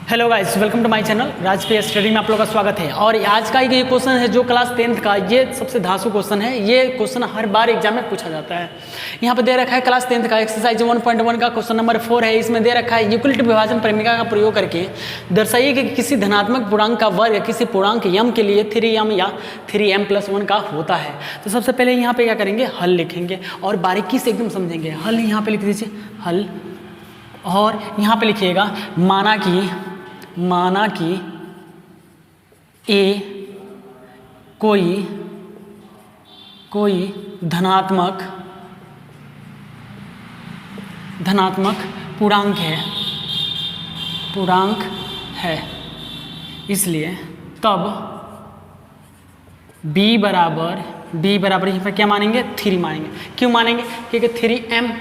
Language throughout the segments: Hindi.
Hello guys, welcome to my channel Raj पे स्टडी में आप लोगों का स्वागत है। और आज का ये क्वेश्चन है जो क्लास 10th का, ये सबसे धांसू क्वेश्चन है। ये क्वेश्चन हर बार एग्जाम में पूछा जाता है। यहाँ पे दे रखा है क्लास 10th का एक्सरसाइज 1.1 का क्वेश्चन नंबर 4 है। इसमें दे रखा है यूक्लिड विभाजन प्रमेय का प्रयोग करके दर्शाइए कि किसी धनात्मक पूर्णांक का वर्ग किसी पूर्णांक यम के लिए 3m या 3m+1 का होता है। तो सबसे पहले यहाँ पे क्या करेंगे, हल लिखेंगे और बारीकी से एकदम समझेंगे। हल यहाँ पे लिख दीजिए, हल। और यहाँ पे लिखिएगा माना कि ए कोई धनात्मक पूर्णांक है, इसलिए तब b बराबर यहाँ पे क्या मानेंगे, 3 मानेंगे। क्यों मानेंगे? क्योंकि 3m,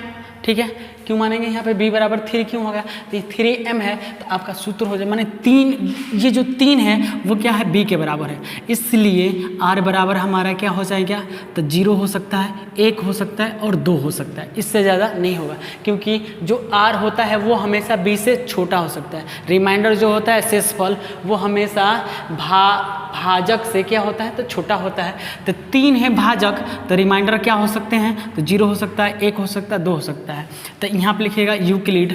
ठीक है। क्यों मानेंगे? यहाँ पे b बराबर 3 क्यों हो गया? तो ये 3m है तो आपका सूत्र हो जाए, माने 3, ये जो 3 है वो क्या है, b के बराबर है। इसलिए r बराबर हमारा क्या हो जाएगा, तो 0 हो सकता है, 1 हो सकता है और 2 हो सकता है, इससे ज़्यादा नहीं होगा। क्योंकि जो r होता है वो हमेशा b से छोटा हो सकता है। रिमाइंडर जो होता है शेषफल वो हमेशा भाजक से क्या होता है, तो छोटा होता है। तो 3 है भाजक, तो रिमाइंडर क्या हो सकते हैं, तो 0 हो सकता है, 1 हो सकता है, 2 हो सकता है। तो यहाँ पे लिखिएगा यूक्लिड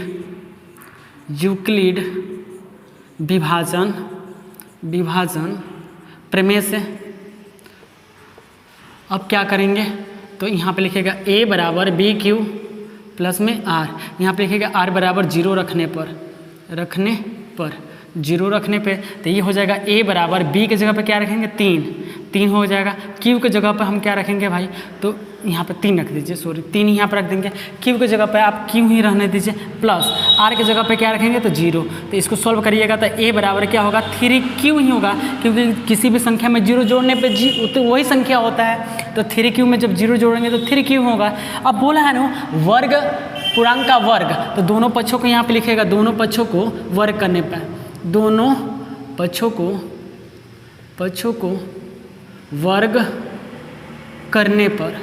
विभाजन प्रमेय से। अब क्या करेंगे, तो यहाँ पे लिखिएगा a बराबर BQ प्लस में r। यहाँ पे लिखिएगा r बराबर 0 रखने पर 0 रखने पे तो ये हो जाएगा a बराबर b के जगह पे क्या रखेंगे, 3 हो जाएगा। q के जगह पे हम क्या रखेंगे भाई, तो यहाँ पे 3 रख दीजिए, 3 यहाँ पर रख देंगे। q के जगह पे आप q ही रहने दीजिए, प्लस r के जगह पे क्या रखेंगे, तो 0। तो इसको सॉल्व करिएगा तो a बराबर क्या होगा, 3q ही होगा। क्योंकि किसी भी संख्या में 0 जोड़ने पे तो वही संख्या होता है। तो 3q में जब 0 जोड़ेंगे तो 3q होगा। अब बोला है ना वर्ग, पूर्णांक का वर्ग, तो दोनों पक्षों को यहाँ पे लिखेगा, दोनों पक्षों को वर्ग करने पर, दोनों पक्षों को वर्ग करने पर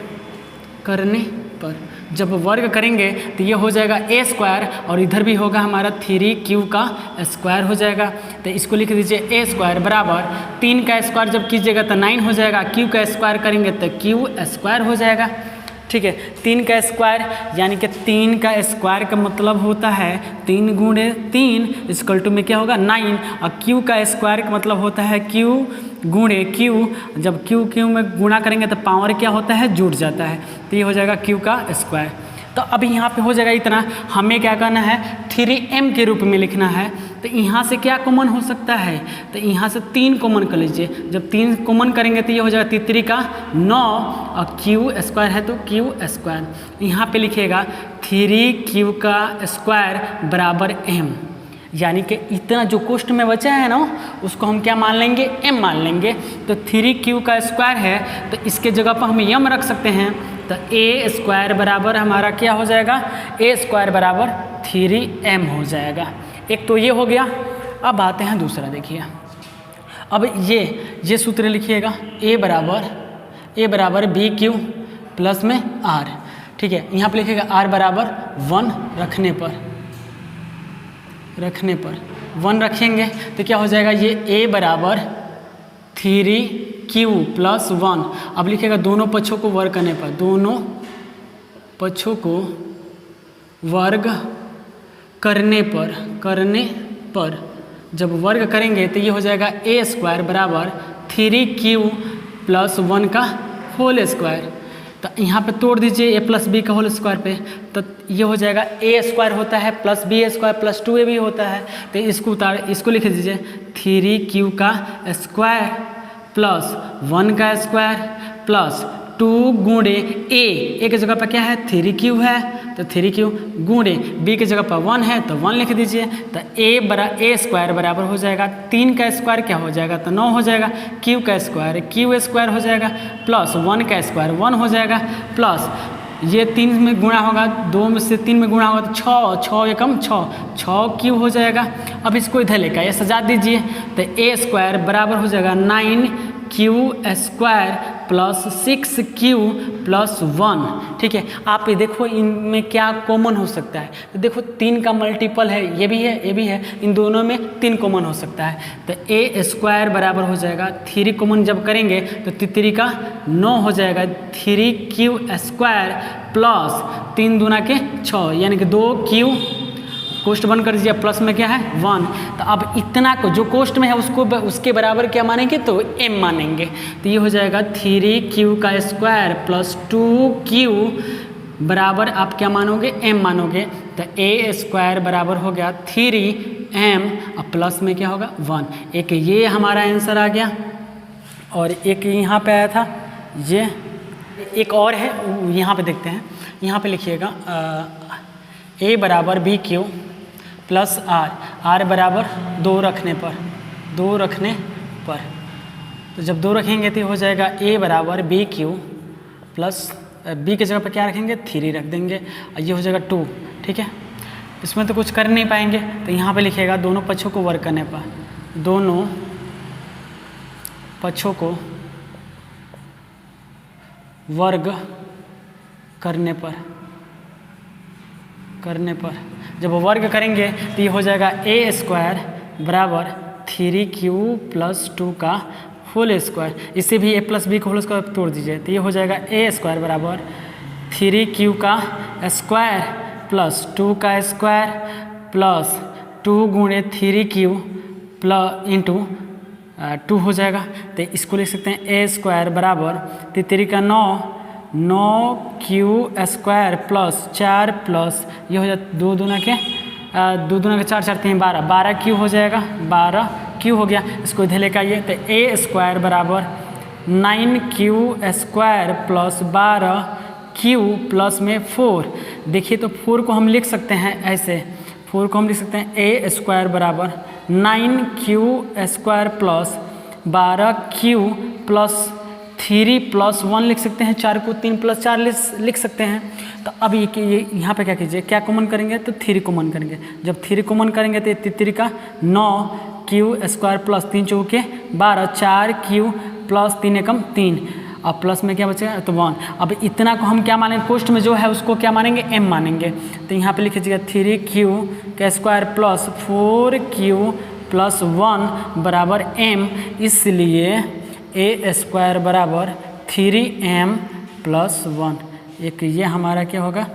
जब वर्ग करेंगे तो ये हो जाएगा a² और इधर भी होगा हमारा 3q का स्क्वायर हो जाएगा। तो इसको लिख दीजिए a² बराबर 3 का स्क्वायर जब कीजिएगा तो 9 हो जाएगा, q का स्क्वायर करेंगे तो q² हो जाएगा। ठीक है, 3 का स्क्वायर यानी कि 3 का स्क्वायर का मतलब होता है 3 गुणे 3 इक्वल टू में क्या होगा, 9। और q का स्क्वायर का मतलब होता है q गुणे q, जब q में गुणा करेंगे तो पावर क्या होता है, जुड़ जाता है। तो ये हो जाएगा q का स्क्वायर। तो अभी यहाँ पे हो जाएगा इतना। हमें क्या करना है, 3m के रूप में लिखना है। तो यहाँ से क्या कॉमन हो सकता है, तो यहाँ से 3 कॉमन कर लीजिए। जब 3 कॉमन करेंगे तो ये हो जाएगा 3 का 9 और q² है तो q²। यहाँ पे लिखिएगा 3q का स्क्वायर बराबर m, यानी कि इतना जो कोष्ट में बचा है ना उसको हम क्या मान लेंगे, m मान लेंगे। तो 3q का स्क्वायर है तो इसके जगह पर हम m रख सकते हैं। तो a² बराबर हमारा क्या हो जाएगा, a² बराबर 3m हो जाएगा। एक तो ये हो गया। अब आते हैं दूसरा, देखिए। अब ये सूत्र लिखिएगा, a बराबर BQ प्लस में r। ठीक है, यहाँ पे लिखिएगा r बराबर 1 रखने पर 1 रखेंगे तो क्या हो जाएगा, ये a बराबर 3q प्लस 1। अब लिखिएगा दोनों पक्षों को वर्ग करने पर, दोनों पक्षों को वर्ग करने पर जब वर्ग करेंगे तो ये हो जाएगा a² बराबर 3q प्लस 1 का होल स्क्वायर। तो यहाँ पे तोड़ दीजिए a प्लस बी का होल स्क्वायर पे, तो ये हो जाएगा a² होता है प्लस b² प्लस 2a भी होता है। तो इसको लिख दीजिए 3q का स्क्वायर प्लस 1 का स्क्वायर प्लस 2 गुणे a की जगह पर क्या है, 3q है तो 3q गुणे b की जगह पर 1 है तो 1 लिख दीजिए। तो a² बराबर हो जाएगा 3 का स्क्वायर क्या हो जाएगा, तो 9 हो जाएगा, q का स्क्वायर q² हो जाएगा प्लस 1 का स्क्वायर 1 हो जाएगा, प्लस ये 3 में गुणा होगा, 2 में से 3 में गुणा होगा तो 6 एकम 6q हो जाएगा। अब इसको इधर लेकर ये सजा दीजिए तो a² बराबर हो जाएगा 9 Q square plus 6Q plus 1। ठीक है, आप ये देखो इनमें क्या कॉमन हो सकता है। तो देखो 3 का मल्टीपल है, ये भी है, ये भी है, इन दोनों में 3 कॉमन हो सकता है। तो ए स्क्वायर बराबर हो जाएगा 3 कॉमन जब करेंगे तो 3 का 9 हो जाएगा, 3Q स्क्वायर प्लस 3 दूना के 6 यानी कि 2Q, कोष्ट बंद कर दीजिए, प्लस में क्या है 1। तो अब इतना को जो कोष्ट में है उसको उसके बराबर क्या मानेंगे तो m मानेंगे। तो ये हो जाएगा 3Q का स्क्वायर प्लस 2Q बराबर आप क्या मानोगे m मानोगे। तो a स्क्वायर बराबर हो गया 3m और प्लस में क्या होगा 1। एक ये हमारा आंसर आ गया और एक यहाँ पे आया था ये, एक और है यहाँ पे देखते हैं। यहाँ पे लिखिएगा a बराबर BQ प्लस R बराबर 2 रखने पर, तो जब 2 रखेंगे तो हो जाएगा a बराबर BQ प्लस b के जगह पर क्या रखेंगे 3 रख देंगे और ये हो जाएगा 2। ठीक है, इसमें तो कुछ कर नहीं पाएंगे तो यहाँ पे लिखिएगा दोनों पक्षों को वर्ग करने पर, दोनों पक्षों को वर्ग करने पर जब वर्ग करेंगे तो ये हो जाएगा a स्क्वायर बराबर 3Q प्लस 2 का होल स्क्वायर। इसे भी a प्लस बी का होल स्क्वायर तोड़ दीजिए तो ये हो जाएगा a स्क्वायर बराबर 3Q का स्क्वायर प्लस 2 का स्क्वायर प्लस 2 गुणे 3Q प्लस इंटू 2 हो जाएगा। तो इसको लिख सकते हैं a स्क्वायर बराबर 3 का 9Q स्क्वायर प्लस 4 प्लस ये हो जाता 2 दूना के 4 4 3 12Q हो जाएगा, 12Q हो गया। इसको इधर लेकर आइए तो a स्क्वायर बराबर 9Q square plus 12Q plus में 4। देखिए तो 4 को हम लिख सकते हैं ऐसे, 4 को हम लिख सकते हैं a स्क्वायर बराबर 9Q square plus 12Q plus 3 plus 1 लिख सकते हैं, 4 को 3 प्लस 4 लिख सकते हैं। तो अब ये यहाँ पे क्या कीजिए, क्या कॉमन करेंगे तो 3 कॉमन करेंगे। जब 3 कॉमन करेंगे तो 3 का 9Q स्क्वायर प्लस 3 चौके 12, 4Q प्लस 3 एकम 3 अब प्लस में क्या बचेगा तो 1। अब इतना को हम क्या मानेंगे, कोष्ट में जो है उसको क्या मानेंगे m मानेंगे। तो यहाँ पे लिख लीजिएगा 3Q का स्क्वायर प्लस 4Q प्लस 1 बराबर m, इसलिए a स्क्वायर बराबर 3m प्लस 1। एक ये हमारा क्या होगा